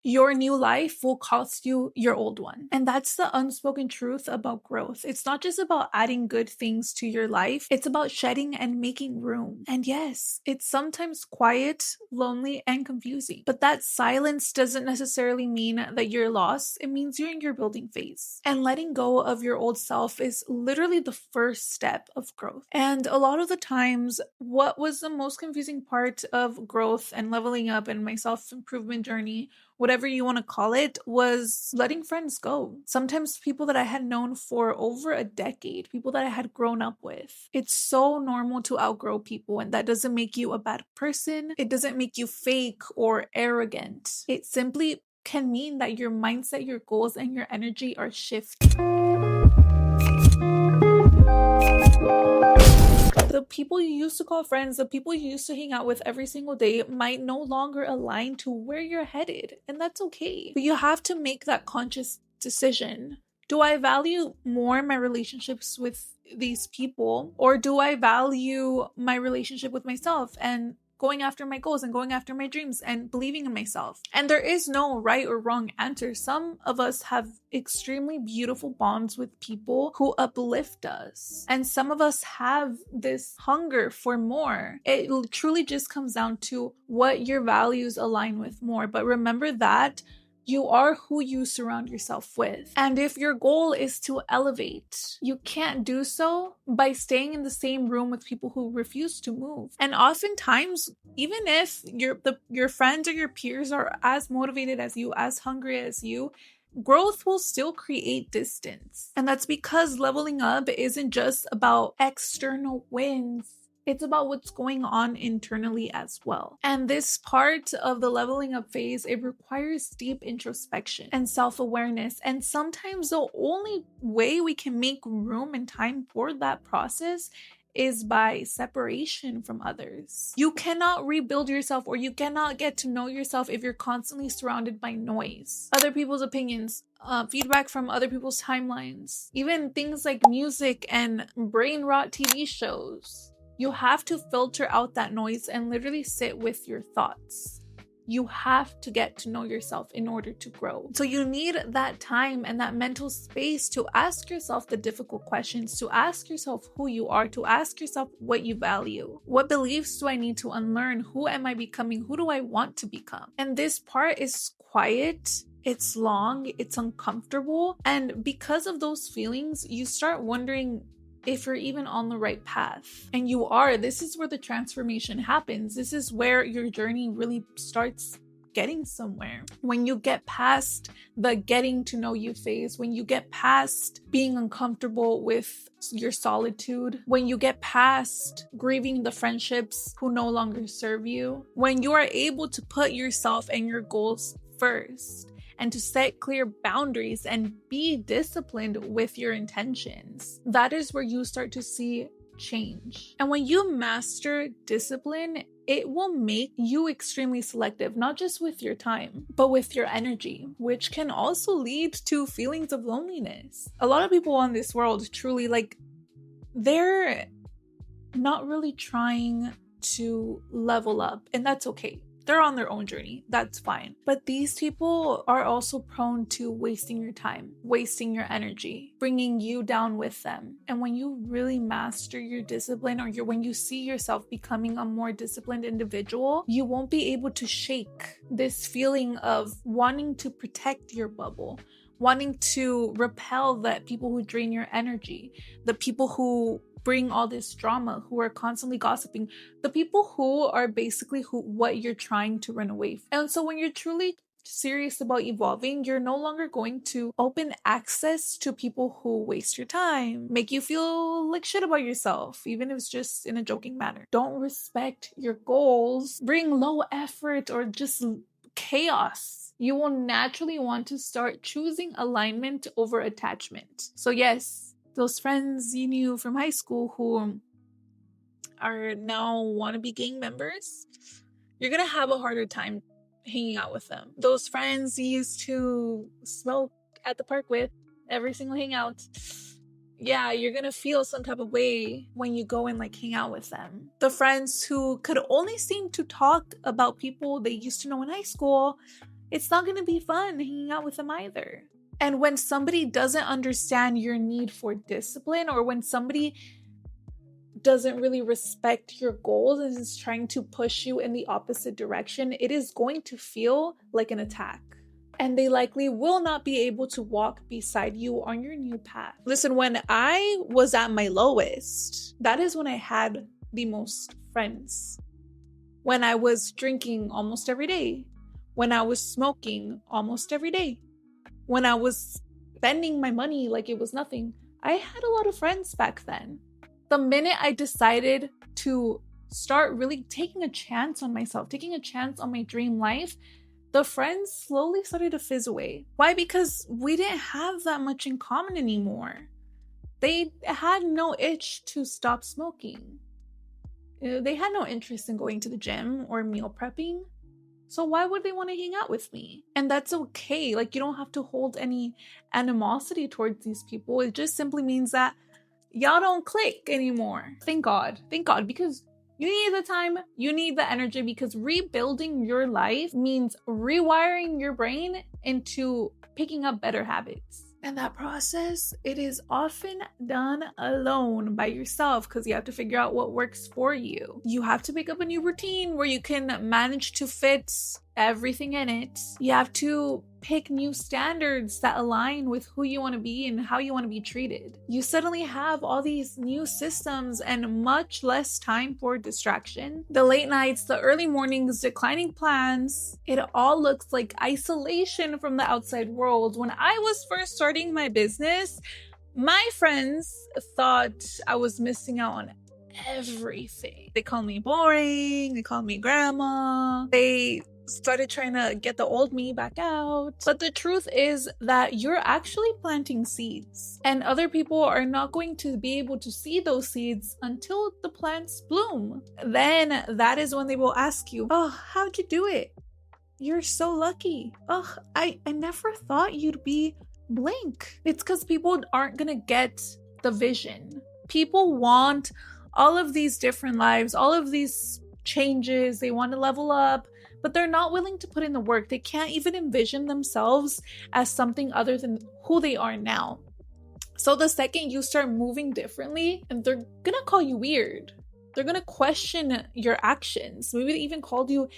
your new life will cost you your old one. And that's the unspoken truth about growth. It's not just about adding good things to your life, it's about shedding and making room. And yes, it's sometimes quiet, lonely, and confusing. But that silence doesn't necessarily mean that you're lost, it means you're in your building phase. And letting go of your old self is literally the first step of growth. And a lot of the times, what was the most confusing part of growth and leveling up and my self-improvement journey, whatever you want to call it, was letting friends go. Sometimes people that I had known for over a decade, people that I had grown up with. It's so normal to outgrow people, and that doesn't make you a bad person. It doesn't make you fake or arrogant. It simply can mean that your mindset, your goals, and your energy are shifting. The people you used to call friends, the people you used to hang out with every single day might no longer align to where you're headed, and that's okay. But you have to make that conscious decision. Do I value more my relationships with these people, or do I value my relationship with myself and going after my goals and going after my dreams and believing in myself? And there is no right or wrong answer. Some of us have extremely beautiful bonds with people who uplift us. And some of us have this hunger for more. It truly just comes down to what your values align with more. But remember that you are who you surround yourself with. And if your goal is to elevate, you can't do so by staying in the same room with people who refuse to move. And oftentimes, even if your friends or your peers are as motivated as you, as hungry as you, growth will still create distance. And that's because leveling up isn't just about external wins. It's about what's going on internally as well. And this part of the leveling up phase, it requires deep introspection and self-awareness. And sometimes the only way we can make room and time for that process is by separation from others. You cannot rebuild yourself, or you cannot get to know yourself if you're constantly surrounded by noise, other people's opinions, feedback from other people's timelines, even things like music and brain rot TV shows. You have to filter out that noise and literally sit with your thoughts. You have to get to know yourself in order to grow. So you need that time and that mental space to ask yourself the difficult questions, to ask yourself who you are, to ask yourself what you value. What beliefs do I need to unlearn? Who am I becoming? Who do I want to become? And this part is quiet. It's long. It's uncomfortable. And because of those feelings, you start wondering if you're even on the right path. And you are. This is where the transformation happens. This is where your journey really starts getting somewhere. When you get past the getting to know you phase, when you get past being uncomfortable with your solitude, when you get past grieving the friendships who no longer serve you, when you are able to put yourself and your goals first, and to set clear boundaries and be disciplined with your intentions, that is where you start to see change. And when you master discipline, it will make you extremely selective, not just with your time, but with your energy, which can also lead to feelings of loneliness. A lot of people in this world truly, they're not really trying to level up, and that's okay. They're on their own journey. That's fine. But these people are also prone to wasting your time, wasting your energy, bringing you down with them. And when you really master your discipline, or when you see yourself becoming a more disciplined individual, you won't be able to shake this feeling of wanting to protect your bubble, wanting to repel the people who drain your energy, the people who bring all this drama, who are constantly gossiping, the people who are basically what you're trying to run away from. And so when you're truly serious about evolving, you're no longer going to open access to people who waste your time, make you feel like shit about yourself, even if it's just in a joking manner, don't respect your goals, bring low effort, or just chaos. You will naturally want to start choosing alignment over attachment. So yes, those friends you knew from high school who are now wannabe gang members, you're gonna have a harder time hanging out with them. Those friends you used to smoke at the park with every single hangout, yeah, you're gonna feel some type of way when you go and hang out with them. The friends who could only seem to talk about people they used to know in high school, it's not going to be fun hanging out with them either. And when somebody doesn't understand your need for discipline, or when somebody doesn't really respect your goals and is trying to push you in the opposite direction, it is going to feel like an attack. And they likely will not be able to walk beside you on your new path. Listen, when I was at my lowest, that is when I had the most friends. When I was drinking almost every day. When I was smoking almost every day. When I was spending my money like it was nothing. I had a lot of friends back then. The minute I decided to start really taking a chance on myself, taking a chance on my dream life, the friends slowly started to fizz away. Why? Because we didn't have that much in common anymore. They had no itch to stop smoking. They had no interest in going to the gym or meal prepping. So why would they want to hang out with me? And that's okay. Like, you don't have to hold any animosity towards these people. It just simply means that y'all don't click anymore. Thank God. Thank God. Because you need the time, you need the energy, because rebuilding your life means rewiring your brain into picking up better habits. And that process, it is often done alone by yourself, because you have to figure out what works for you. You have to pick up a new routine where you can manage to fit everything in it. You have to pick new standards that align with who you want to be and how you want to be treated. You suddenly have all these new systems and much less time for distraction. The late nights, the early mornings, declining plans, it all looks like isolation from the outside world. When I was first starting my business, my friends thought I was missing out on everything. They called me boring, they called me grandma, they started trying to get the old me back out. But the truth is that you're actually planting seeds, and other people are not going to be able to see those seeds until the plants bloom. Then that is when they will ask you, oh, how'd you do it? You're so lucky. Oh, I never thought you'd be blank. It's because people aren't gonna get the vision. People want all of these different lives, all of these changes. They want to level up, but they're not willing to put in the work. They can't even envision themselves as something other than who they are now. So the second you start moving differently, and they're gonna call you weird. They're gonna question your actions. Maybe they even called you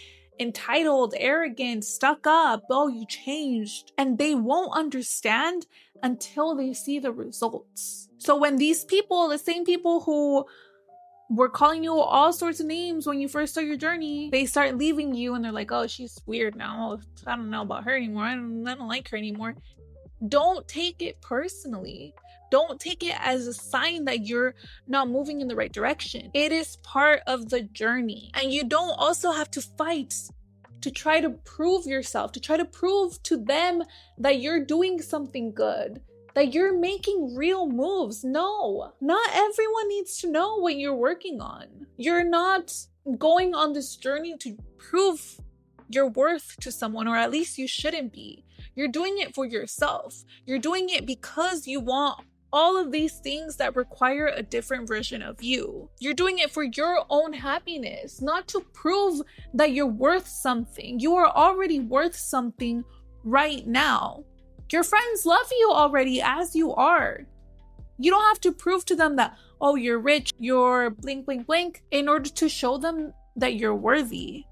entitled, arrogant, stuck up. Oh, you changed. And they won't understand until they see the results. So when these people, the same people who were calling you all sorts of names when you first start your journey, they start leaving you and they're like, oh, she's weird now. I don't know about her anymore. I don't like her anymore. Don't take it personally. Don't take it as a sign that you're not moving in the right direction. It is part of the journey. And you don't also have to fight to try to prove yourself, to try to prove to them that you're doing something good, that you're making real moves. No, not everyone needs to know what you're working on. You're not going on this journey to prove your worth to someone, or at least you shouldn't be. You're doing it for yourself. You're doing it because you want all of these things that require a different version of you. You're doing it for your own happiness, not to prove that you're worth something. You are already worth something right now. Your friends love you already as you are. You don't have to prove to them that, oh, you're rich, you're blank, blank, blank, in order to show them that you're worthy.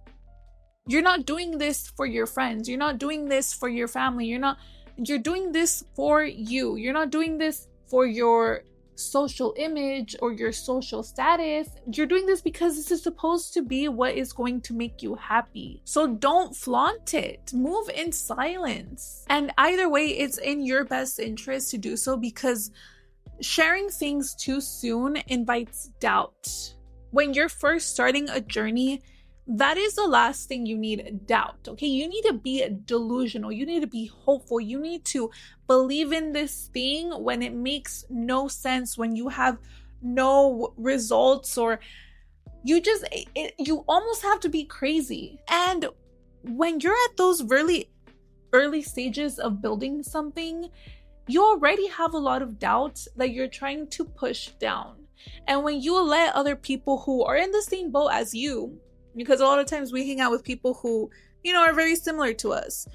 You're not doing this for your friends. You're not doing this for your family. You're doing this for you. You're not doing this for your social image or your social status. You're doing this because this is supposed to be what is going to make you happy. So don't flaunt it. Move in silence. And either way, it's in your best interest to do so, because sharing things too soon invites doubt. When you're first starting a journey, that is the last thing you need, doubt. Okay, you need to be delusional. You need to be hopeful. You need to believe in this thing when it makes no sense, when you have no results, or you almost have to be crazy. And when you're at those really early stages of building something, you already have a lot of doubt that you're trying to push down. And when you let other people who are in the same boat as you, because a lot of times we hang out with people who, are very similar to us.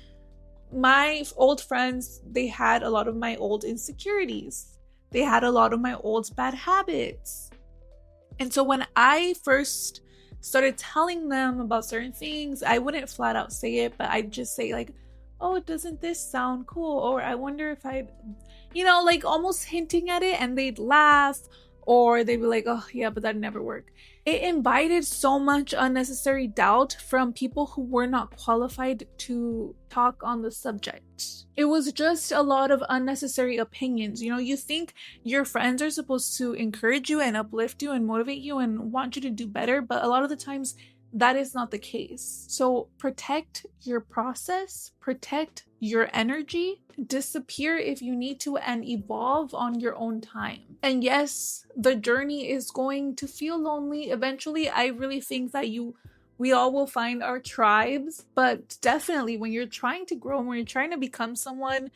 My old friends, they had a lot of my old insecurities. They had a lot of my old bad habits. And so when I first started telling them about certain things, I wouldn't flat out say it, but I'd just say like, oh, doesn't this sound cool? Or I wonder if I'd, like almost hinting at it, and they'd laugh, or they'd be like, oh yeah, but that'd never work. It invited so much unnecessary doubt from people who were not qualified to talk on the subject. It was just a lot of unnecessary opinions. You think your friends are supposed to encourage you and uplift you and motivate you and want you to do better, but a lot of the times that is not the case. So protect your process, protect your energy, disappear if you need to, and evolve on your own time. And yes, the journey is going to feel lonely. Eventually, I really think that we all will find our tribes, but definitely when you're trying to grow, when you're trying to become someone,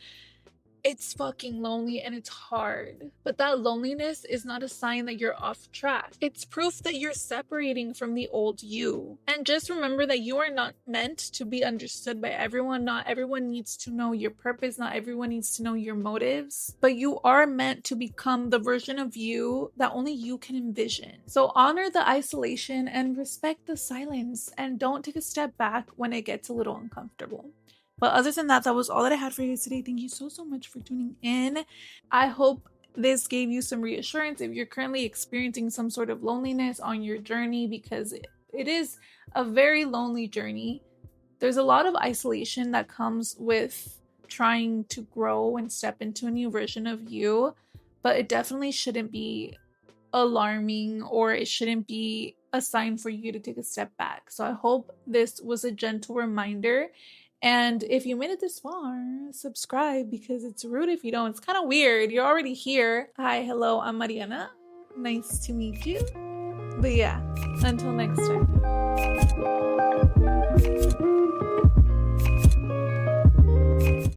it's fucking lonely and it's hard. But that loneliness is not a sign that you're off track. It's proof that you're separating from the old you. And just remember that you are not meant to be understood by everyone. Not everyone needs to know your purpose. Not everyone needs to know your motives. But you are meant to become the version of you that only you can envision. So honor the isolation and respect the silence, and don't take a step back when it gets a little uncomfortable. But other than that, that was all that I had for you today. Thank you so much for tuning in. I hope this gave you some reassurance if you're currently experiencing some sort of loneliness on your journey, because it is a very lonely journey. There's a lot of isolation that comes with trying to grow and step into a new version of you, but it definitely shouldn't be alarming, or it shouldn't be a sign for you to take a step back. So I hope this was a gentle reminder. And if you made it this far, subscribe, because it's rude if you don't. It's kind of weird. You're already here. Hi, hello, I'm Mariana. Nice to meet you. But yeah, until next time.